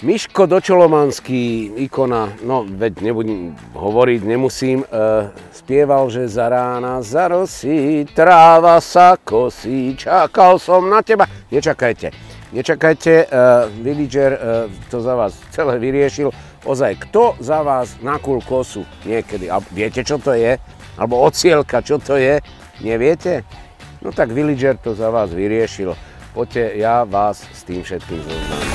Miško Dočolomanský, ikona, no veď nebudem hovoriť, nemusím, spieval, že za rána, za rosy, tráva sa kosí, čakal som na teba. Nečakajte, Villager to za vás celé vyriešil. Ozaj, kto za vás nakul kosu niekedy? A viete, čo to je? Alebo ocielka, čo to je? Neviete? No tak Villager to za vás vyriešil. Poďte, ja vás s tým všetkým zoznámim.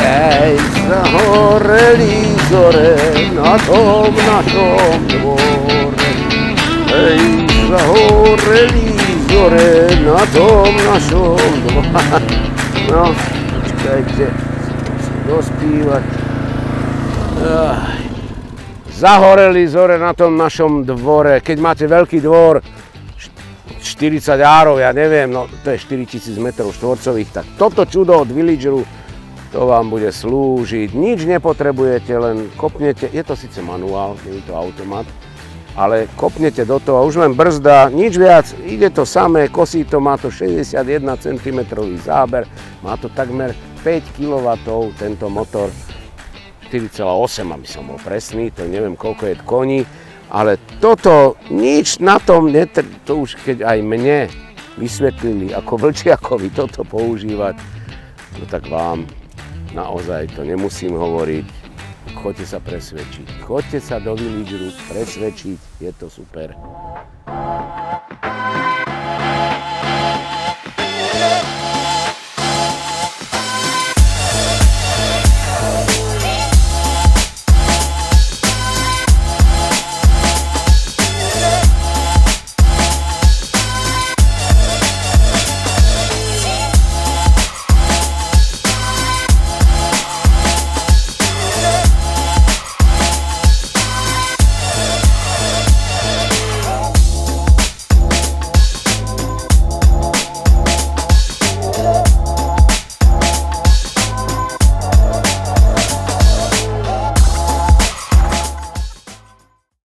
Ej, zahoreli zore na tom našom dvore. Ej, zahoreli zore na tom našom dvore. No, počkajte, dospívať. Zahoreli zore na tom našom dvore. Keď máte veľký dvor, 40 árov, ja neviem, no to je 4000 metrov štvorcových, tak toto čudo od Villageru, to vám bude slúžiť. Nič nepotrebujete, len kopnete, je to síce manuál, nie je to automat, ale kopnete do toho, už len brzda, nič viac, ide to samé, kosí to, má to 61 cm záber, má to takmer 5 kW tento motor, 4,8, aby som bol presný, to neviem koľko je koní, ale toto, nič na tom, to už keď aj mne vysvetlili, ako Vlčiakovi toto používať, no tak vám naozaj to nemusím hovoriť. Choďte sa presvedčiť. Choďte sa do Villageru presvedčiť, je to super.